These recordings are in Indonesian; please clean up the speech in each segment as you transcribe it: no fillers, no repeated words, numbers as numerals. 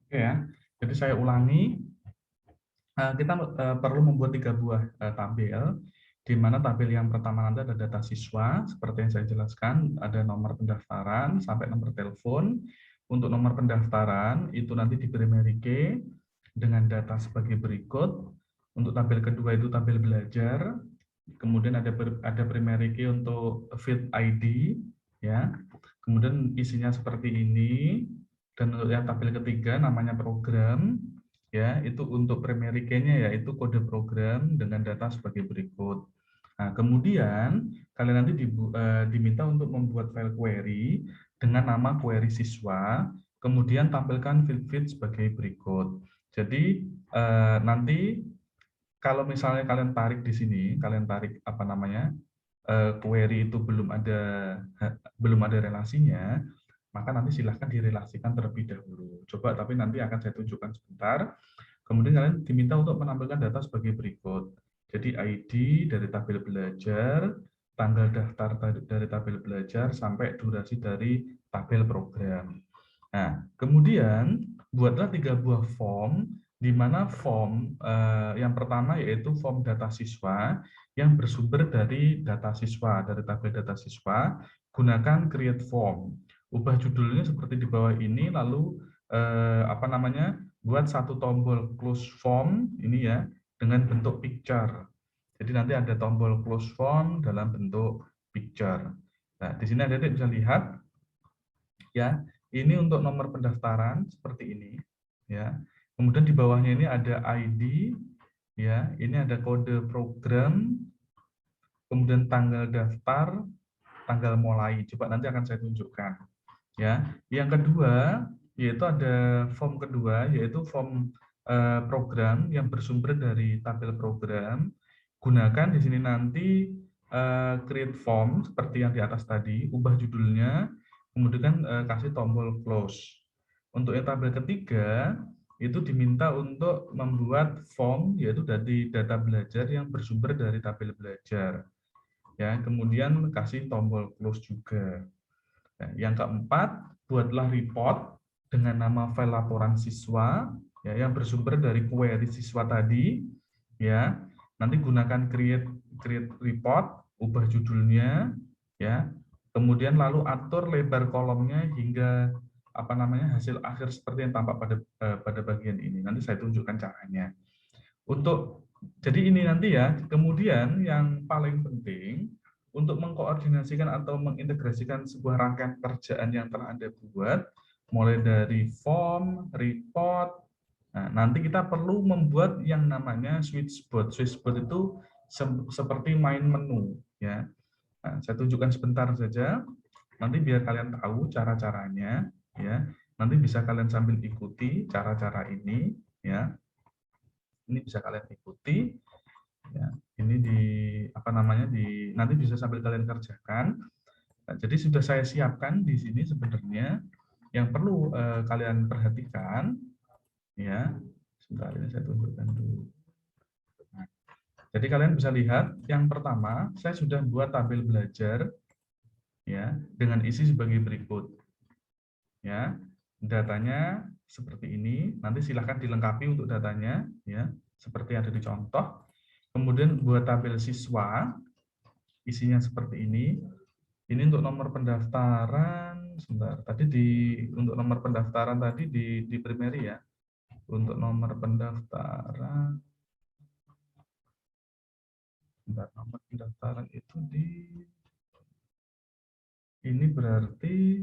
Oke ya, jadi saya ulangi, kita perlu membuat 3 buah tabel, di mana tabel yang pertama nanti ada data siswa, seperti yang saya jelaskan, ada nomor pendaftaran sampai nomor telepon. Untuk nomor pendaftaran, itu nanti diberi primary key dengan data sebagai berikut. Untuk tabel kedua itu tabel belajar, kemudian ada primary key untuk field ID, ya. Kemudian isinya seperti ini. Dan untuk yang tabel ketiga namanya program, ya, itu untuk primary key-nya yaitu kode program dengan data sebagai berikut. Nah, kemudian kalian nanti diminta untuk membuat file query dengan nama query siswa, kemudian tampilkan field sebagai berikut. Jadi nanti kalau misalnya kalian tarik di sini, kalian tarik apa namanya query itu belum ada relasinya, maka nanti silahkan direlasikan terlebih dahulu. Coba, tapi nanti akan saya tunjukkan sebentar. Kemudian kalian diminta untuk menampilkan data sebagai berikut. Jadi ID dari tabel belajar, tanggal daftar dari tabel belajar, sampai durasi dari tabel program. Nah, kemudian buatlah 3 buah form, di mana form yang pertama yaitu form data siswa yang bersumber dari data siswa, dari tabel data siswa, gunakan create form. Ubah judulnya seperti di bawah ini, lalu buat satu tombol close form ini ya dengan bentuk picture. Jadi nanti ada tombol close form dalam bentuk picture. Nah, di sini Adik bisa lihat ya, ini untuk nomor pendaftaran seperti ini ya. Kemudian di bawahnya ini ada ID ya, ini ada kode program, kemudian tanggal daftar, tanggal mulai. Coba nanti akan saya tunjukkan ya. Yang kedua yaitu ada form kedua, yaitu form program yang bersumber dari tabel program. Gunakan di sini nanti create form seperti yang di atas tadi, ubah judulnya, kemudian kasih tombol close. Untuk yang tabel ketiga itu diminta untuk membuat form yaitu dari data belajar yang bersumber dari tabel belajar. Ya, kemudian kasih tombol close juga. Nah, yang keempat, buatlah report dengan nama file laporan siswa ya, yang bersumber dari query siswa tadi ya. Nanti gunakan create report, ubah judulnya ya. Kemudian lalu atur lebar kolomnya hingga hasil akhir seperti yang tampak pada bagian ini. Nanti saya tunjukkan caranya. Jadi ini nanti ya. Kemudian yang paling penting untuk mengkoordinasikan atau mengintegrasikan sebuah rangkaian pekerjaan yang telah Anda buat, mulai dari form, report, nah, nanti kita perlu membuat yang namanya switchboard. Switchboard itu seperti main menu, ya. Nah, saya tunjukkan sebentar saja, nanti biar kalian tahu cara-caranya, ya. Nanti bisa kalian sambil ikuti cara-cara ini, ya. Ini bisa kalian ikuti. Ya, ini nanti bisa sambil kalian kerjakan. Nah, jadi sudah saya siapkan di sini sebenarnya yang perlu kalian perhatikan ya. Sebentar, ini saya tunjukkan dulu. Nah, jadi kalian bisa lihat yang pertama saya sudah buat tabel belajar ya dengan isi sebagai berikut. Ya. Datanya seperti ini, nanti silahkan dilengkapi untuk datanya ya, seperti yang ada di contoh. Kemudian buat tabel siswa, isinya seperti ini. Ini untuk nomor pendaftaran, sebentar. Untuk nomor pendaftaran tadi di primary ya. Untuk nomor pendaftaran, sebentar, nomor pendaftaran itu ini berarti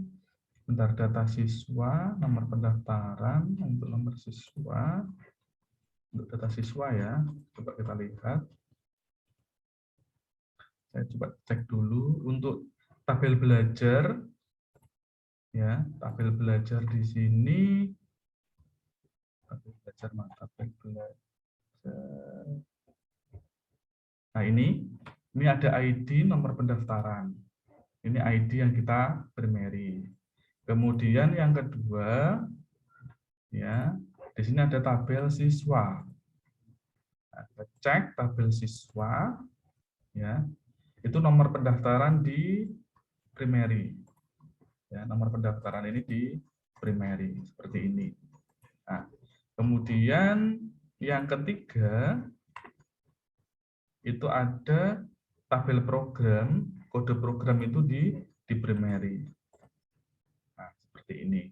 bentar, data siswa, nomor pendaftaran untuk nomor siswa, untuk data siswa ya. Coba kita lihat. Saya coba cek dulu untuk tabel belajar ya, tabel belajar di sini, tabel belajar nah ini ada ID nomor pendaftaran, ini ID yang kita primary. Kemudian yang kedua ya, di sini ada tabel siswa. Nah, kita cek tabel siswa ya, itu nomor pendaftaran di primary ya, nomor pendaftaran ini di primary seperti ini. Nah, Kemudian yang ketiga, itu ada tabel program, kode program itu di primary. Nah, seperti ini.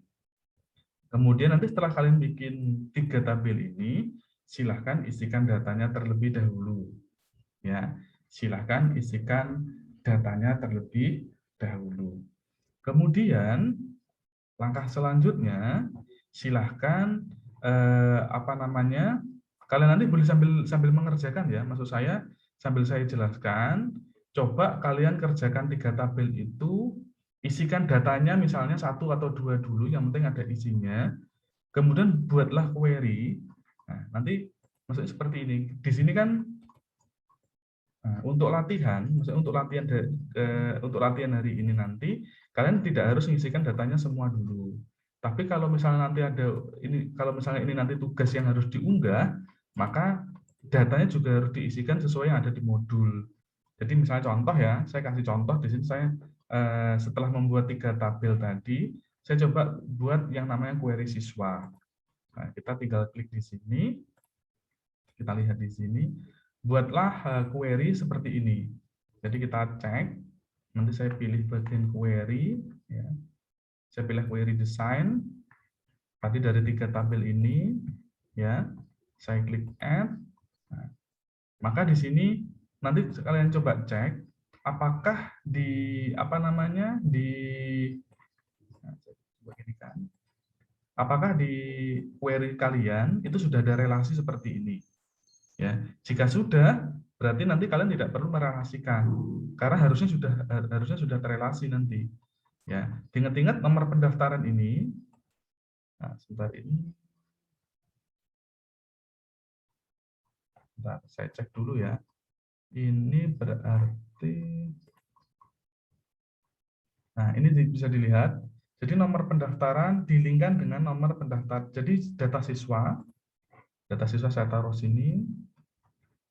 Kemudian nanti setelah kalian bikin 3 tabel ini, silahkan isikan datanya terlebih dahulu. Ya, silahkan isikan datanya terlebih dahulu. Kemudian langkah selanjutnya, silahkan kalian nanti boleh sambil mengerjakan ya. Maksud saya sambil saya jelaskan, coba kalian kerjakan 3 tabel itu. Isikan datanya misalnya 1 atau 2 dulu, yang penting ada isinya. Kemudian buatlah query. Nah, nanti maksudnya seperti ini. Di sini kan untuk latihan, maksudnya untuk latihan hari ini nanti, kalian tidak harus mengisikan datanya semua dulu. Tapi kalau misalnya nanti kalau misalnya ini nanti tugas yang harus diunggah, maka datanya juga harus diisikan sesuai yang ada di modul. Jadi misalnya contoh ya, saya kasih contoh di sini saya setelah membuat 3 tabel tadi, saya coba buat yang namanya query siswa. Nah, kita tinggal klik di sini, kita lihat di sini, buatlah query seperti ini. Jadi kita cek, nanti saya pilih bagian query, ya. Saya pilih query design. Tadi dari 3 tabel ini, ya, saya klik add. Nah, maka di sini nanti kalian coba cek apakah apakah di query kalian itu sudah ada relasi seperti ini. Ya, jika sudah, berarti nanti kalian tidak perlu merelasikan karena harusnya sudah terrelasi nanti. Ya, ingat-ingat nomor pendaftaran ini. Nah, sebentar ini. Bentar, saya cek dulu ya. Ini berarti, nah ini bisa dilihat. Jadi nomor pendaftaran dilingkan dengan nomor pendaftar. Jadi data siswa saya taruh sini.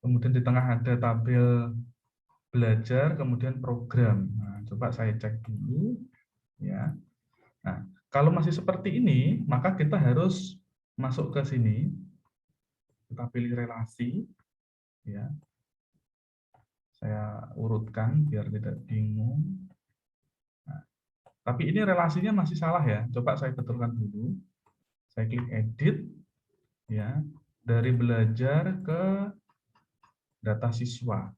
Kemudian di tengah ada tabel belajar, kemudian program. Nah, coba saya cek dulu, ya. Nah, kalau masih seperti ini, maka kita harus masuk ke sini. Kita pilih relasi, ya. Saya urutkan biar tidak bingung. Nah, tapi ini relasinya masih salah ya. Coba saya betulkan dulu. Saya klik edit, ya. Dari belajar ke data siswa.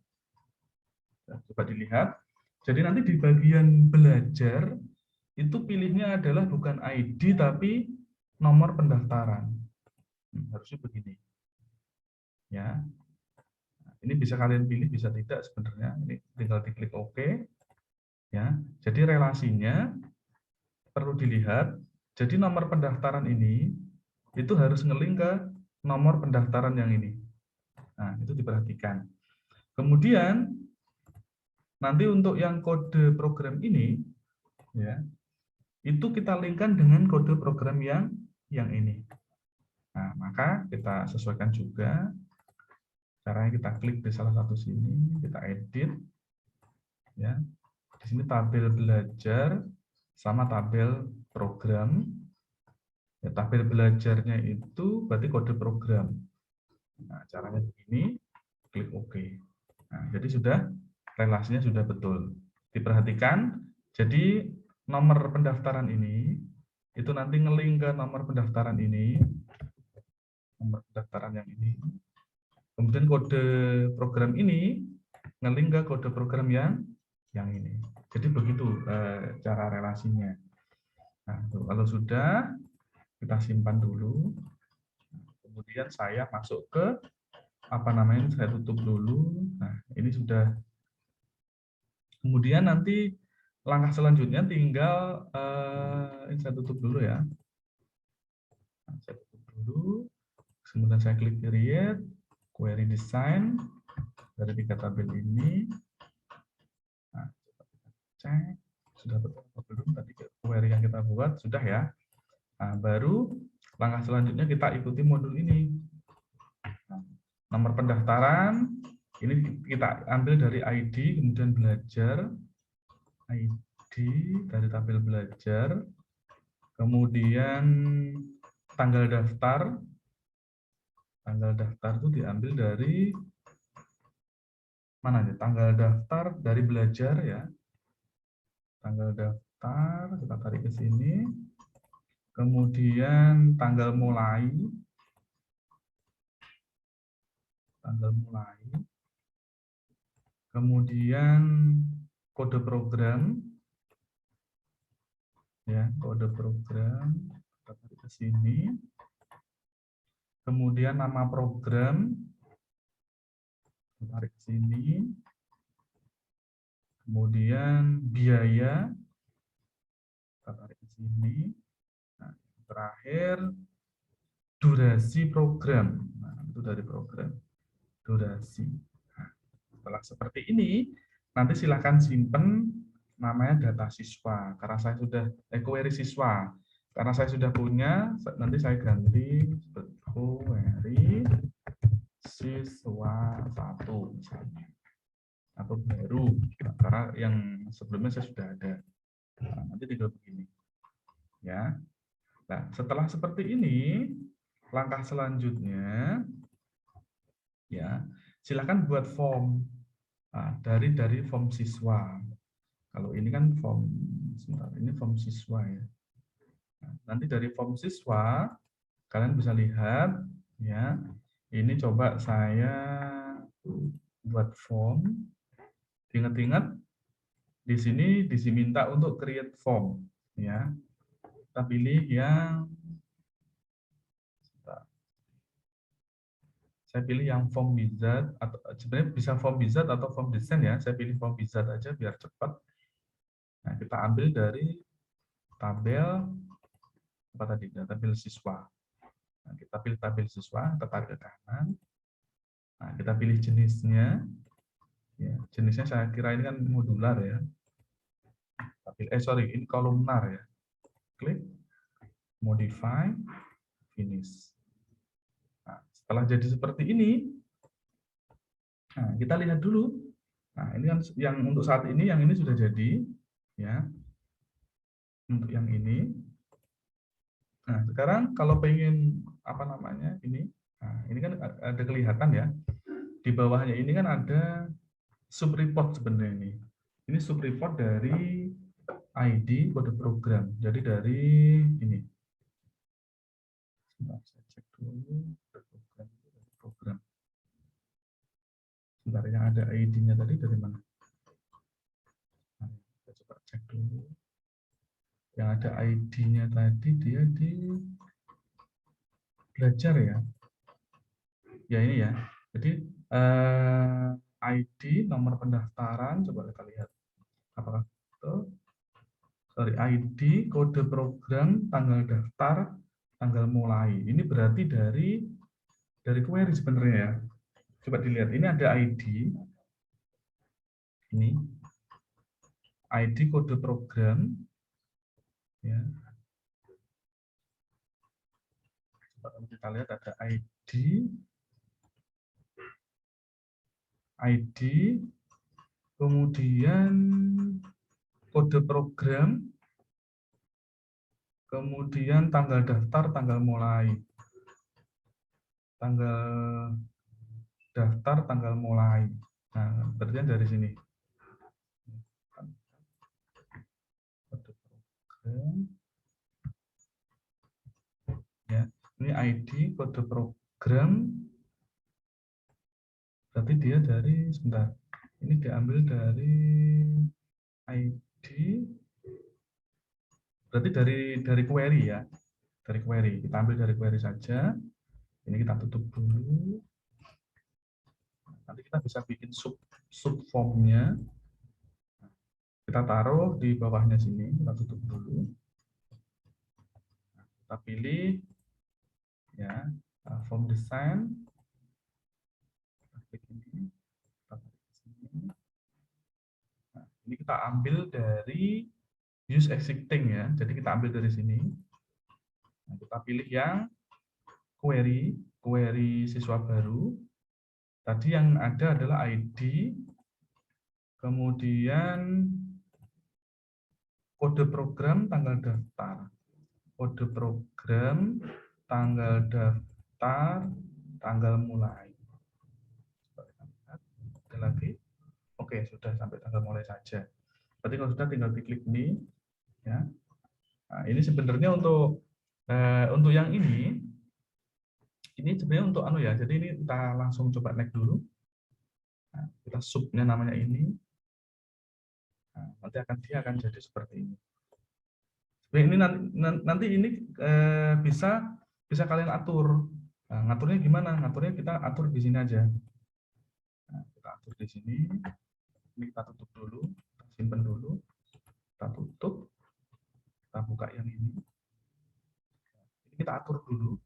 Coba dilihat. Jadi nanti di bagian belajar itu pilihnya adalah bukan ID tapi nomor pendaftaran. Harusnya begini. Ya. Ini bisa kalian pilih, bisa tidak sebenarnya. Ini tinggal diklik OK. Ya. Jadi relasinya perlu dilihat. Jadi nomor pendaftaran ini itu harus ngeling ke nomor pendaftaran yang ini. Nah, itu diperhatikan. Kemudian nanti untuk yang kode program ini, ya, itu kita linkkan dengan kode program yang ini. Nah, maka kita sesuaikan juga. Caranya kita klik di salah satu sini, kita edit, ya. Di sini tabel belajar sama tabel program. Ya, tabel belajarnya itu berarti kode program. Nah, caranya begini, klik OK. Nah, jadi sudah relasinya sudah betul. Diperhatikan, jadi nomor pendaftaran ini itu nanti ngeling ke nomor pendaftaran ini, nomor pendaftaran yang ini. Kemudian kode program ini ngeling ke kode program yang ini. Jadi begitu cara relasinya. Nah, kalau sudah, kita simpan dulu. Kemudian saya masuk ke saya tutup dulu. Nah, ini sudah. Kemudian nanti langkah selanjutnya tinggal ini saya tutup dulu ya. Nah, saya tutup dulu. Kemudian saya klik create, query design dari 3 tabel ini. Nah, coba kita cek sudah betul atau belum tadi query yang kita buat sudah ya. Nah, baru langkah selanjutnya kita ikuti modul ini. Nah, nomor pendaftaran ini kita ambil dari ID, kemudian belajar, ID dari tabel belajar, kemudian tanggal daftar, Tanggal daftar itu diambil dari mana nih? Tanggal daftar dari belajar ya. Tanggal daftar kita tarik ke sini. Kemudian tanggal mulai. Tanggal mulai. Kemudian kode program. Ya, kode program. Kita tarik ke sini. Kemudian nama program. Kita tarik ke sini. Kemudian biaya. Kita tarik ke sini. Nah, terakhir durasi program. Nah, itu dari program. Durasi. Nah, setelah seperti ini, nanti silakan simpen namanya data siswa. Karena saya sudah query siswa. Karena saya sudah punya, nanti saya ganti query siswa 1 misalnya. Atau baru, karena yang sebelumnya saya sudah ada. Nah, nanti tinggal begini. Ya. Nah, setelah seperti ini, langkah selanjutnya ya, silakan buat form. Nah, dari form siswa. Kalau ini kan form, sebentar, ini form siswa ya. Nah, nanti dari form siswa kalian bisa lihat ya. Ini coba saya buat form. Ingat-ingat di sini diminta untuk create form ya. Kita pilih yang saya pilih yang form wizard, atau sebenarnya bisa form wizard atau form design ya. Saya pilih form wizard aja biar cepat. Nah, kita ambil dari tabel apa tadi? Tabel siswa. Nah, kita pilih tabel siswa, kita tarik ke kanan. Nah, kita pilih jenisnya. Ya, jenisnya saya kira ini kan modular ya. Sorry, ini kolumnar ya. Klik, modify, finish. Nah, setelah jadi seperti ini, nah, kita lihat dulu. Nah, ini kan yang untuk saat ini, yang ini sudah jadi, ya. Untuk yang ini. Nah, sekarang kalau pengen apa namanya ini, nah, ini kan ada kelihatan ya. Di bawahnya ini kan ada sub report sebenarnya ini. Ini sub report dari ID kode program. Jadi dari ini. Sebentar, saya cek dulu program. Sebentar, yang ada ID-nya tadi dari mana? Nah, kita coba cek dulu. Yang ada ID-nya tadi dia di belajar ya. Ya ini ya. Jadi ID nomor pendaftaran coba kita lihat. Apakah itu? Sorry, ID kode program, tanggal daftar, tanggal mulai. Ini berarti dari query sebenarnya ya. Coba dilihat. Ini ada ID. Ini ID kode program. Ya. Coba kita lihat ada ID, kemudian kode program, kemudian tanggal daftar, tanggal mulai. Tanggal daftar, tanggal mulai. Nah, berarti dari sini. Kode program. Ya, ini ID kode program. Berarti dia dari sebentar. Ini diambil dari ID. Berarti dari query ya. Dari query. Kita ambil dari query saja. Ini kita tutup dulu. Nanti kita bisa bikin sub formnya. Kita taruh di bawahnya sini. Kita tutup dulu. Kita pilih ya form design. Ini. Nah, ini kita ambil dari use existing ya. Jadi kita ambil dari sini. Nah, kita pilih yang query siswa baru. Tadi yang ada adalah ID, kemudian kode program, tanggal daftar. Kode program, tanggal daftar, tanggal mulai. Ada lagi. Oke, sudah sampai tanggal mulai saja. Berarti kalau sudah tinggal diklik ini, ya. Nah, ini sebenarnya untuk yang ini sebenarnya untuk anu ya. Jadi ini kita langsung coba naik dulu. Nah, kita subnya namanya ini. Nah, dia akan jadi seperti ini. Ini nanti ini bisa kalian atur. Nah, ngaturnya gimana? Ngaturnya kita atur di sini aja. Nah, kita atur di sini. Ini kita tutup dulu, kita simpan dulu, kita tutup, kita buka yang ini. Ini kita atur dulu.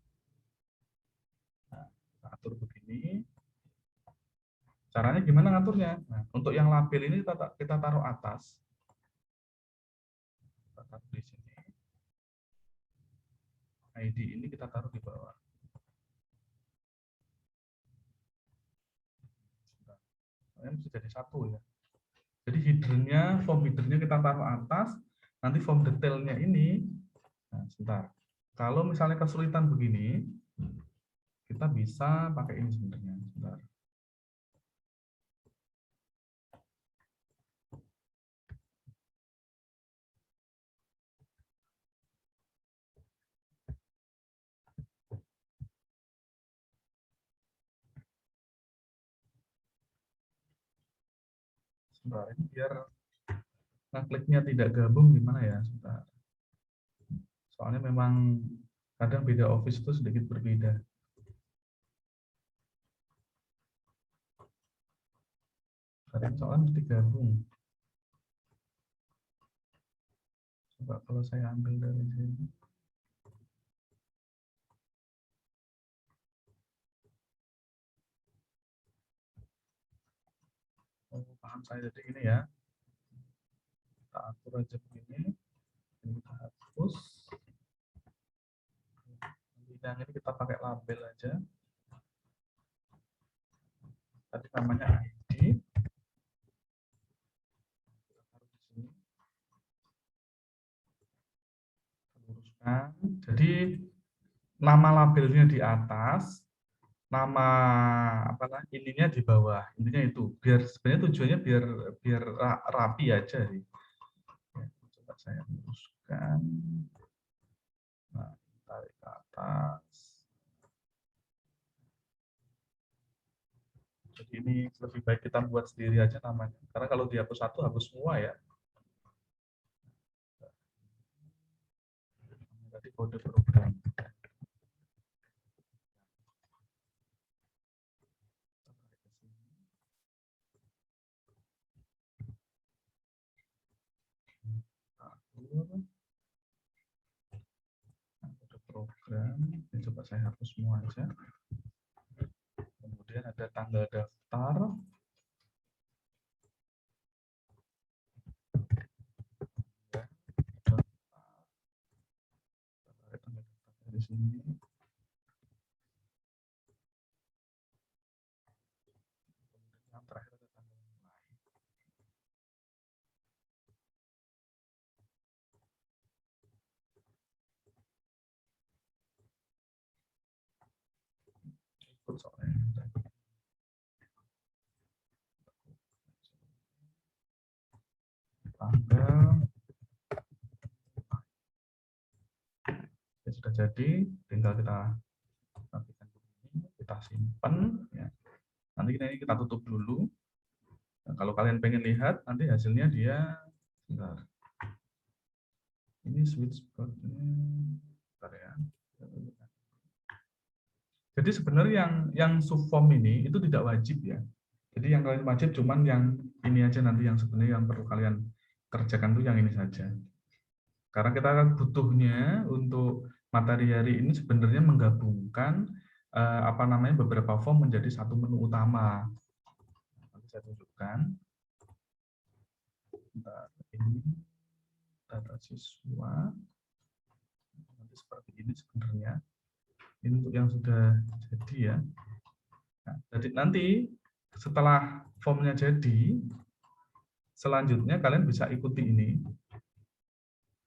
Nah, kita atur begini. Caranya gimana ngaturnya? Nah, untuk yang label ini kita taruh atas. Kita taruh di sini. ID ini kita taruh di bawah. Ini mesti jadi satu ya. Jadi headernya, form headernya kita taruh atas. Nanti form detailnya ini. Nah, sebentar. Kalau misalnya kesulitan begini, kita bisa pakai ini sebenarnya. Sebentar. Sebentar, ini biar ngekliknya tidak gabung gimana ya? Sebentar. Soalnya memang kadang beda office itu sedikit berbeda. Kadang soalnya mesti gabung. Coba kalau saya ambil dari sini. Oh, paham saya jadi ini ya. Kita atur aja begini. Ini kita hapus. Yang ini kita pakai label aja. Tadi namanya ID. Kita taruh di sini. Luruskan. Jadi nama labelnya di atas, nama ininya di bawah. Intinya itu. Biar sebenarnya tujuannya biar rapi aja sih. Ya, coba saya luruskan. Nah, tarik ke atas. Jadi ini lebih baik kita buat sendiri aja namanya. Karena kalau dihapus satu, hapus semua ya. Tadi kode program. Kode program. Ini coba saya hapus semua aja. Kemudian ada tanggal daftar. Di sini. Yang terakhir ada tanggal mulai. Ikut soalnya. Tanggal. Ya, sudah jadi, tinggal kita rapikan begini, kita simpan. Ya. Nanti ini kita tutup dulu. Nah, kalau kalian pengen lihat, nanti hasilnya dia, bentar. Ini switchboardnya, bentar ya. Jadi sebenarnya yang subform ini itu tidak wajib ya. Jadi yang kalian wajib cuman yang ini aja nanti yang sebenarnya yang perlu kalian kerjakan tuh yang ini saja. Karena kita akan butuhnya untuk materi hari ini sebenarnya menggabungkan beberapa form menjadi satu menu utama. Nanti saya tunjukkan. Ini data siswa. Nanti seperti ini sebenarnya. Ini untuk yang sudah jadi ya. Nah, jadi nanti setelah formnya jadi, selanjutnya kalian bisa ikuti ini.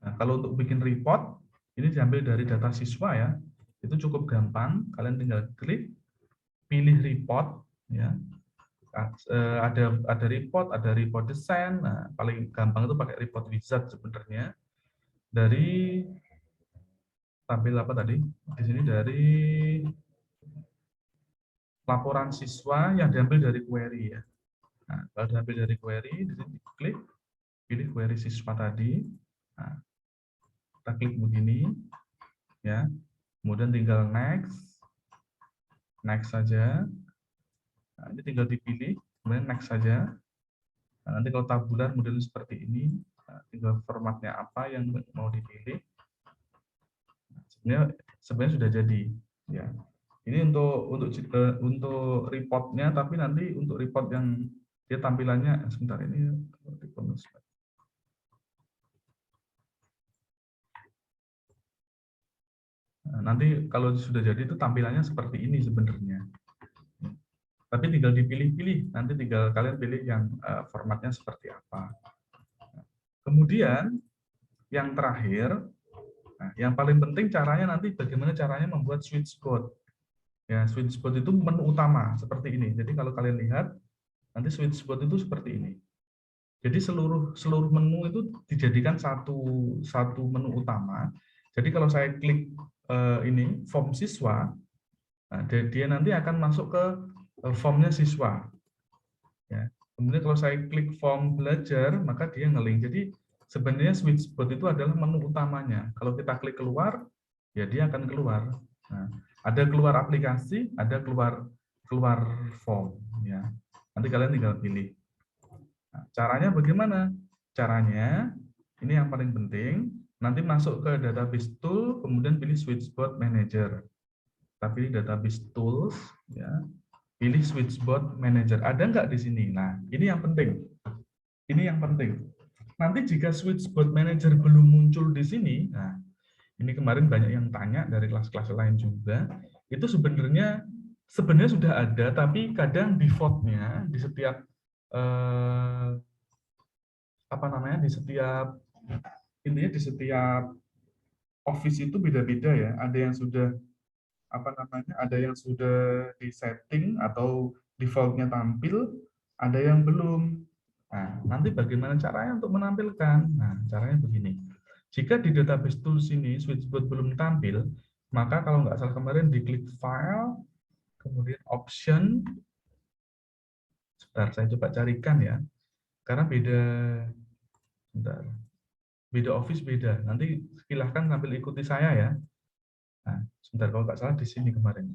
Nah, kalau untuk bikin report, ini diambil dari data siswa ya. Itu cukup gampang, kalian tinggal klik, pilih report, ya. Ada report design. Nah, paling gampang itu pakai report wizard sebenarnya. Dari tampil apa tadi? Di sini dari laporan siswa yang diambil dari query, ya. Nah, kalau diambil dari query, di sini klik pilih query siswa tadi. Nah, kita klik begini, ya. Kemudian tinggal next saja. Nah, ini tinggal dipilih, kemudian next saja. Nah, nanti kalau tabular model seperti ini, tinggal formatnya apa yang mau dipilih. Sebenarnya sudah jadi, ya. Ini untuk reportnya, tapi nanti untuk report yang dia tampilannya sebentar ini. Nah, nanti kalau sudah jadi itu tampilannya seperti ini sebenarnya. Tapi tinggal dipilih-pilih, nanti tinggal kalian pilih yang formatnya seperti apa. Kemudian yang terakhir, nah, yang paling penting caranya nanti bagaimana caranya membuat switchboard. Ya, switchboard itu menu utama seperti ini. Jadi kalau kalian lihat, nanti switchboard itu seperti ini. Jadi seluruh menu itu dijadikan satu menu utama. Jadi kalau saya klik ini form siswa, nah, dia nanti akan masuk ke formnya siswa. Ya. Kemudian kalau saya klik form belajar, maka dia nge-link. Jadi sebenarnya switchboard itu adalah menu utamanya. Kalau kita klik keluar, ya dia akan keluar. Nah, ada keluar aplikasi, ada keluar form. Ya. Nanti kalian tinggal pilih. Nah, caranya bagaimana? Caranya, ini yang paling penting, nanti masuk ke database tool, kemudian pilih switchboard manager. Kita pilih database tools, ya. Pilih switchboard manager. Ada nggak di sini? Nah, ini yang penting. Ini yang penting. Nanti jika switchboard manager belum muncul di sini, nah, ini kemarin banyak yang tanya dari kelas-kelas lain juga, itu sebenarnya sudah ada, tapi kadang default-nya di setiap apa namanya, di setiap intinya di setiap office itu beda-beda, ya. Ada yang sudah apa namanya, ada yang sudah di setting atau defaultnya tampil, ada yang belum. Nah, nanti bagaimana caranya untuk menampilkan? Nah, caranya begini. Jika di database tools ini switchboard belum tampil, maka kalau nggak salah kemarin diklik file, kemudian option. Sebentar, saya coba carikan, ya. Karena beda, sebentar. Beda office beda. Nanti silahkan sambil ikuti saya, ya. Nah, sebentar, kalau nggak salah di sini kemarin.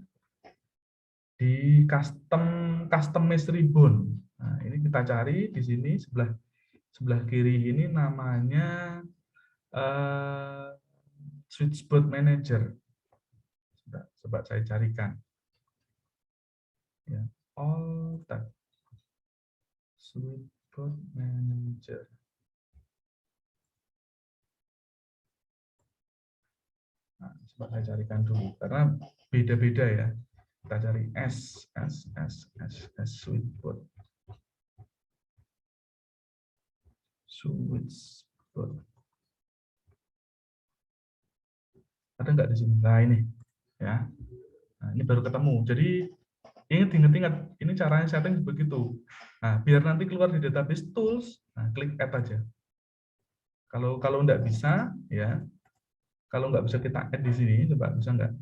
Di customize ribbon. Nah, ini kita cari di sini sebelah kiri ini namanya switchboard manager. Coba saya carikan. Ya, all tab switchboard manager. Nah, coba saya carikan dulu karena beda-beda, ya. Kita cari S switchboard. Switchboard. Ada nggak di sini? Nah, ini, ya. Nah, ini baru ketemu. Jadi ingat, ini caranya setting begitu. Nah, biar nanti keluar di database tools, nah, klik add aja. Kalau nggak bisa, ya, kalau nggak bisa kita add di sini, coba bisa nggak?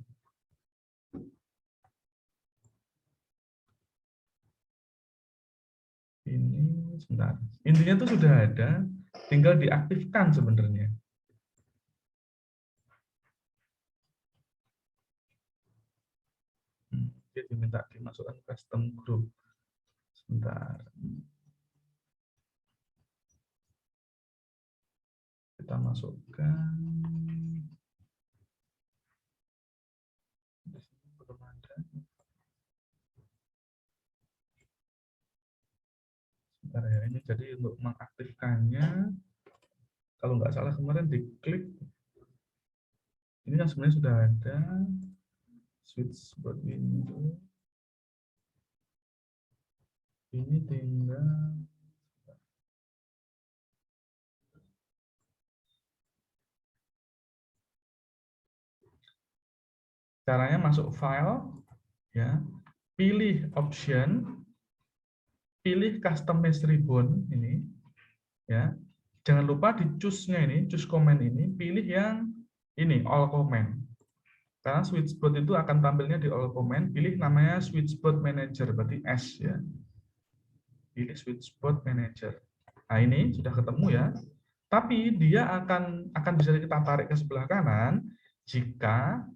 Ini sebentar. Intinya itu sudah ada, tinggal diaktifkan sebenarnya. Dia diminta dimasukkan custom group. Sebentar. Kita masukkan. Belum ada. Sebentar, ya. Ini jadi untuk mengaktifkannya, kalau nggak salah kemarin diklik. Ini kan sebenarnya sudah ada. Switchboard window. Ini tinggal caranya masuk file, ya. pilih option, pilih customize ribbon ini, ya. Jangan lupa di choose-nya ini, choose comment ini, pilih yang ini all comment. Karena switchboard itu akan tampilnya di all comment, pilih namanya switchboard manager, berarti S ya. Pilih switchboard manager. Nah, ini sudah ketemu ya. Tapi dia akan bisa kita tarik ke sebelah kanan jika,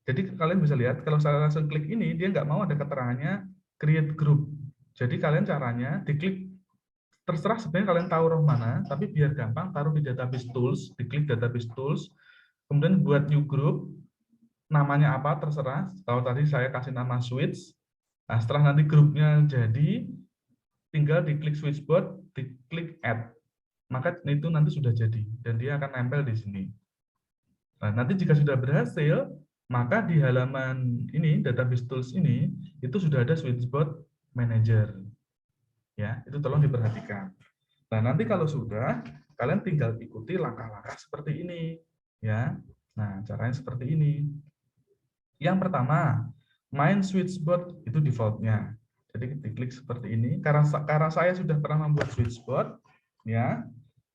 jadi kalian bisa lihat kalau saya langsung klik ini, dia nggak mau ada keterangannya create group. Jadi kalian caranya diklik, terserah sebenarnya kalian tahu row mana, tapi biar gampang taruh di database tools, diklik database tools, kemudian buat new group, namanya apa terserah. Kalau tadi saya kasih nama switch, nah setelah nanti grupnya jadi, tinggal diklik switchboard, diklik add, maka itu nanti sudah jadi dan dia akan nempel di sini. Nah, nanti jika sudah berhasil, maka di halaman ini database tools ini itu sudah ada switchboard manager. Ya, itu tolong diperhatikan. Nah, nanti kalau sudah, kalian tinggal ikuti langkah-langkah seperti ini, ya. Nah, caranya seperti ini. Yang pertama, main switchboard itu default-nya. Jadi diklik seperti ini. Karena saya sudah pernah membuat switchboard, ya.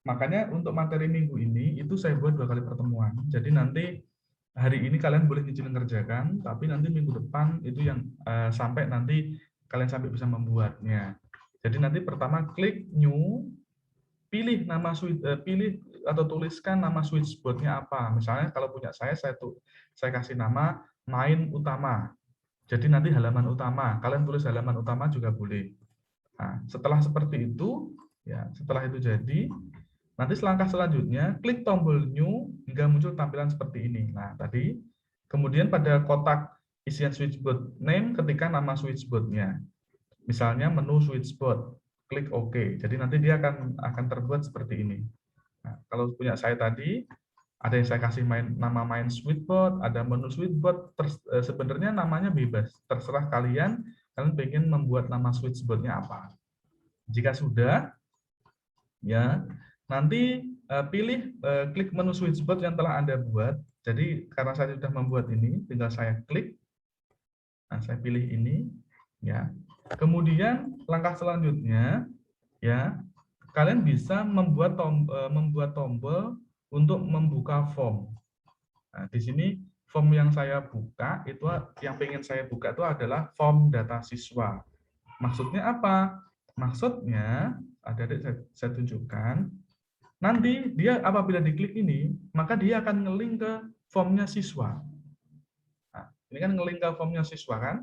Makanya untuk materi minggu ini itu saya buat 2 kali pertemuan. Jadi nanti hari ini kalian boleh izin mengerjakan, tapi nanti minggu depan itu yang sampai nanti kalian sampai bisa membuatnya. Jadi nanti pertama klik new, pilih nama pilih atau tuliskan nama switchboard-nya apa. Misalnya kalau punya saya kasih nama main utama. Jadi nanti halaman utama, kalian tulis halaman utama juga boleh. Nah, setelah seperti itu, ya setelah itu jadi, nanti langkah selanjutnya klik tombol new hingga muncul tampilan seperti ini. Nah tadi, kemudian pada kotak isian switchboard name ketikkan nama switchboard-nya. Misalnya menu switchboard, klik OK. Jadi nanti dia akan terbuat seperti ini. Nah, kalau punya saya tadi, ada yang saya kasih nama main switchboard, ada menu switchboard. Sebenarnya namanya bebas, terserah kalian pengen membuat nama switchboard-nya apa. Jika sudah, ya nanti pilih klik menu switchboard yang telah Anda buat. Jadi karena saya sudah membuat ini, tinggal saya klik. Nah, saya pilih ini, ya. Kemudian langkah selanjutnya, ya, kalian bisa membuat tombol untuk membuka form. Nah, di sini form yang saya buka itu, yang pengen saya buka itu adalah form data siswa. Maksudnya apa? Maksudnya, adik-adik saya tunjukkan. Nanti dia apabila diklik ini, maka dia akan nge-link ke formnya siswa. Nah, ini kan nge-link ke formnya siswa kan?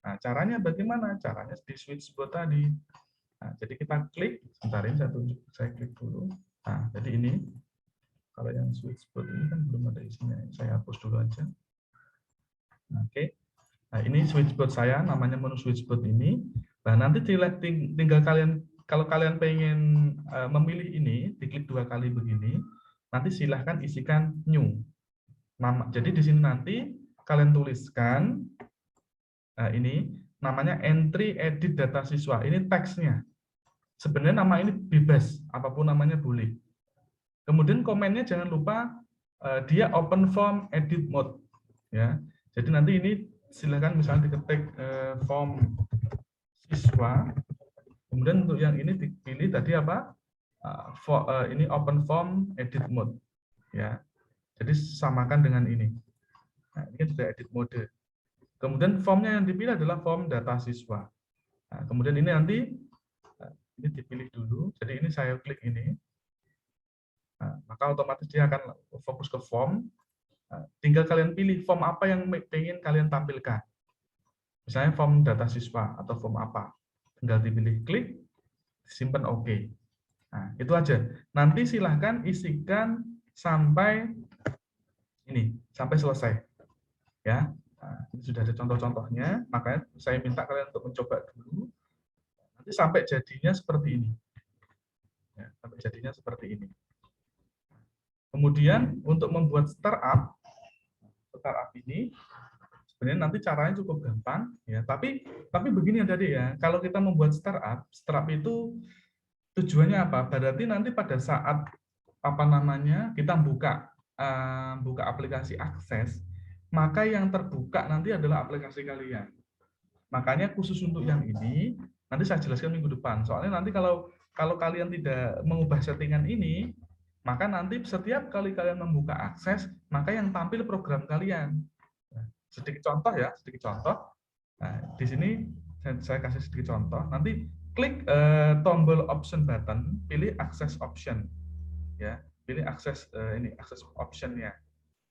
Nah, caranya bagaimana? Caranya di switchboard tadi. Nah, jadi kita klik, sebentar ini saya klik dulu. Nah, jadi ini, kalau yang switchboard ini kan belum ada isinya. Saya hapus dulu aja. Oke. Nah, ini switchboard saya, namanya menu switchboard ini. Nah, nanti tinggal kalian, kalau kalian pengen memilih ini, diklik 2 kali begini, nanti silahkan isikan new. Jadi di sini nanti kalian tuliskan, ini namanya entry edit data siswa. Ini teksnya. Sebenarnya nama ini bebas, apapun namanya boleh. Kemudian komennya jangan lupa dia open form edit mode. Ya. Jadi nanti ini silahkan misalnya diketik form siswa. Kemudian untuk yang ini dipilih tadi apa? Ini open form edit mode. Ya. Jadi samakan dengan ini. Nah, ini sudah edit mode. Kemudian formnya yang dipilih adalah form data siswa. Nah, kemudian ini nanti ini dipilih dulu. Jadi ini saya klik ini. Nah, maka otomatis dia akan fokus ke form. Nah, tinggal kalian pilih form apa yang ingin kalian tampilkan. Misalnya form data siswa atau form apa. Tinggal dipilih klik, simpan OK. Nah, itu aja. Nanti silahkan isikan sampai ini, sampai selesai. Ya. Nah, ini sudah ada contoh-contohnya, makanya saya minta kalian untuk mencoba dulu. Nanti sampai jadinya seperti ini. Ya, sampai jadinya seperti ini. Kemudian untuk membuat startup ini sebenarnya nanti caranya cukup gampang, ya. Tapi begini ya tadi ya, kalau kita membuat startup itu tujuannya apa? Berarti nanti pada saat kita buka aplikasi akses, maka yang terbuka nanti adalah aplikasi kalian. Makanya khusus untuk yang ini nanti saya jelaskan minggu depan. Soalnya nanti kalau kalian tidak mengubah settingan ini, maka nanti setiap kali kalian membuka akses, maka yang tampil program kalian. Nah, sedikit contoh ya, sedikit contoh. Nah, di sini saya kasih sedikit contoh. Nanti klik tombol option button, pilih access option, ya, pilih akses ini akses optionnya.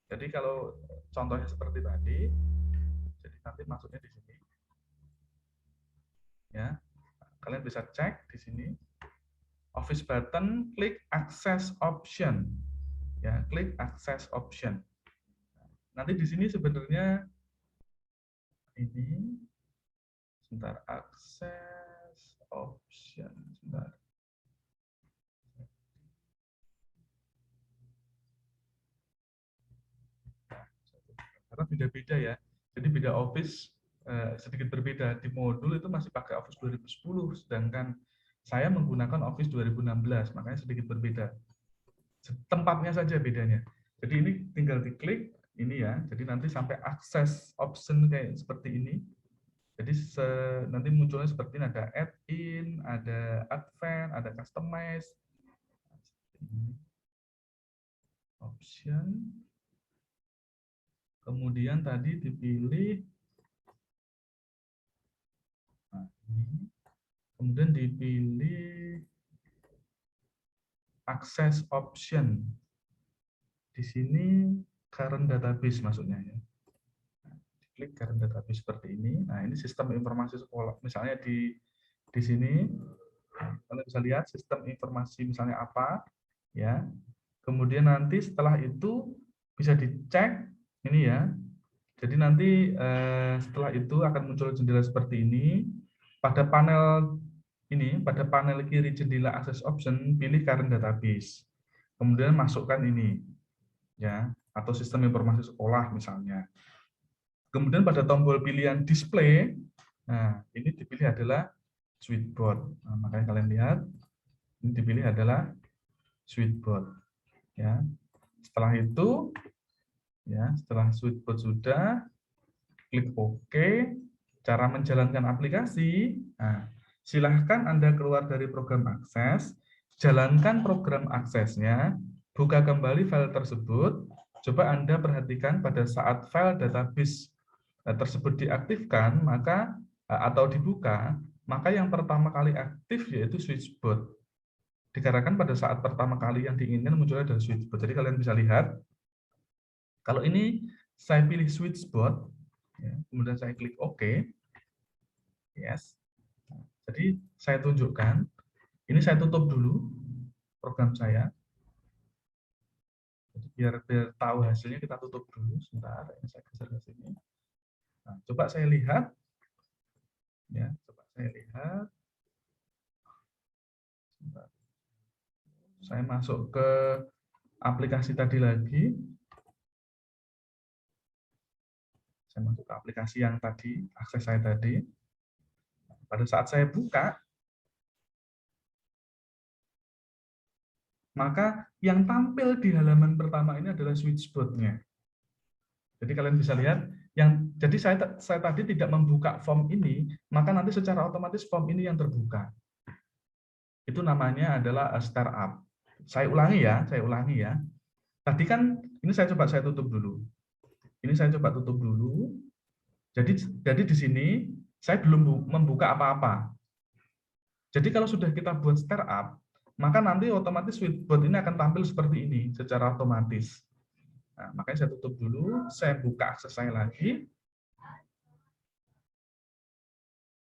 Jadi kalau contohnya seperti tadi, jadi nanti masuknya di sini, ya. Kalian bisa cek di sini. Office button, klik access option. Ya, klik access option. Nanti di sini sebenarnya ini sebentar access option sebentar. Karena beda-beda ya. Jadi beda Office sedikit berbeda. Di modul itu masih pakai Office 2010, sedangkan saya menggunakan Office 2016, makanya sedikit berbeda. Tempatnya saja bedanya. Jadi ini tinggal diklik ini ya. Jadi nanti sampai akses option kayak seperti ini. Jadi nanti munculnya seperti ini, ada add-in, ada advance, ada customize. Option. Kemudian tadi dipilih nah, ini. Kemudian dipilih access option. Di sini current database maksudnya ya. Nah, klik current database seperti ini. Nah, ini sistem informasi sekolah. Misalnya di sini kalian bisa lihat sistem informasi misalnya apa ya. Kemudian nanti setelah itu bisa dicek ini ya. Jadi nanti setelah itu akan muncul jendela seperti ini. Pada panel ini, pada panel kiri jendela access option, pilih current database. Kemudian masukkan ini, ya, atau sistem informasi sekolah misalnya. Kemudian pada tombol pilihan display, nah ini dipilih adalah switchboard. Nah, makanya kalian lihat, ini dipilih adalah switchboard. Ya, setelah itu, ya, setelah switchboard sudah, klik OK. Cara menjalankan aplikasi, nah, silahkan Anda keluar dari program akses, jalankan program aksesnya, buka kembali file tersebut. Coba Anda perhatikan pada saat file database tersebut diaktifkan, maka atau dibuka, maka yang pertama kali aktif yaitu switchboard. Dikarenakan pada saat pertama kali yang diinginkan munculnya adalah switchboard. Jadi kalian bisa lihat, kalau ini saya pilih switchboard, ya, kemudian saya klik OK. Yes. Jadi saya tunjukkan, ini saya tutup dulu program saya. Jadi biar tahu hasilnya kita tutup dulu. Sebentar, ini saya geser ke sini. Nah, coba saya lihat, ya, coba saya lihat. Sebentar. Saya masuk ke aplikasi tadi lagi. Saya masuk ke aplikasi yang tadi, akses saya tadi. Pada saat saya buka, maka yang tampil di halaman pertama ini adalah switchboard-nya. Jadi kalian bisa lihat, jadi saya tadi tidak membuka form ini, maka nanti secara otomatis form ini yang terbuka. Itu namanya adalah startup. Saya ulangi ya. Tadi kan ini saya tutup dulu. Ini saya coba tutup dulu. Jadi di sini saya belum membuka apa-apa. Jadi kalau sudah kita buat startup, maka nanti otomatis switchboard ini akan tampil seperti ini secara otomatis. Nah, makanya saya tutup dulu, saya buka akses saya lagi.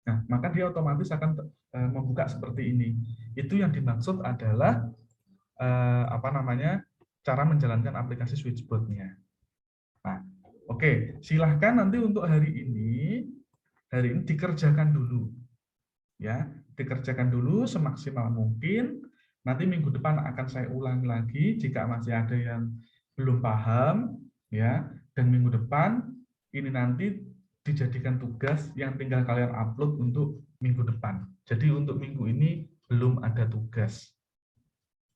Nah, maka dia otomatis akan membuka seperti ini. Itu yang dimaksud adalah cara menjalankan aplikasi switchboard-nya. Nah, oke, silahkan nanti untuk hari ini dikerjakan dulu, ya, dikerjakan dulu semaksimal mungkin. Nanti minggu depan akan saya ulangi lagi jika masih ada yang belum paham, ya. Dan minggu depan ini nanti dijadikan tugas yang tinggal kalian upload untuk minggu depan. Jadi untuk minggu ini belum ada tugas.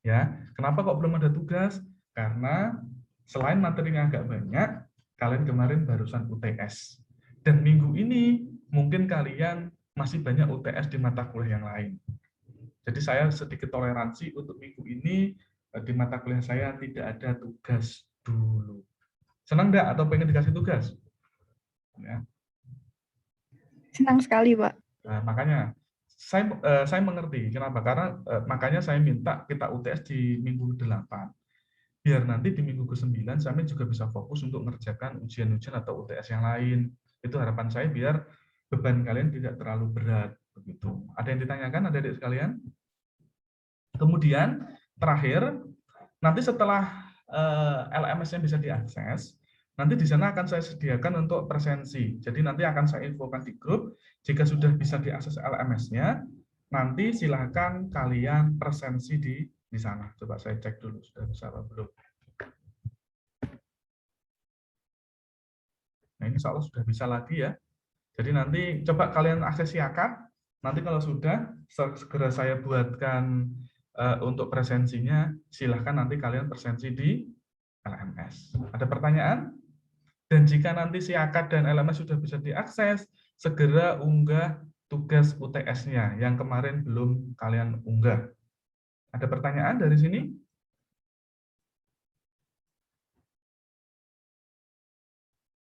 Ya, kenapa kok belum ada tugas? Karena selain materinya agak banyak, kalian kemarin barusan UTS. Dan minggu ini mungkin kalian masih banyak UTS di mata kuliah yang lain. Jadi saya sedikit toleransi untuk minggu ini di mata kuliah saya tidak ada tugas dulu. Senang enggak atau pengen dikasih tugas? Ya. Senang sekali, Pak. Nah, makanya saya mengerti kenapa, karena makanya saya minta kita UTS di minggu 8. Biar nanti di minggu ke-9 saya juga bisa fokus untuk mengerjakan ujian-ujian atau UTS yang lain. Itu harapan saya biar beban kalian tidak terlalu berat begitu. Ada yang ditanyakan adik-adik sekalian? Kemudian terakhir, nanti setelah LMS-nya bisa diakses, nanti di sana akan saya sediakan untuk presensi. Jadi nanti akan saya infokan di grup, jika sudah bisa diakses LMS-nya, nanti silahkan kalian presensi di sana. Coba saya cek dulu, sudah bisa apa belum. Nah, ini insya Allah sudah bisa lagi ya. Jadi nanti coba kalian akses Siakat, nanti kalau sudah, segera saya buatkan untuk presensinya, silahkan nanti kalian presensi di LMS. Ada pertanyaan? Dan jika nanti Siakat dan LMS sudah bisa diakses, segera unggah tugas UTS-nya yang kemarin belum kalian unggah. Ada pertanyaan dari sini?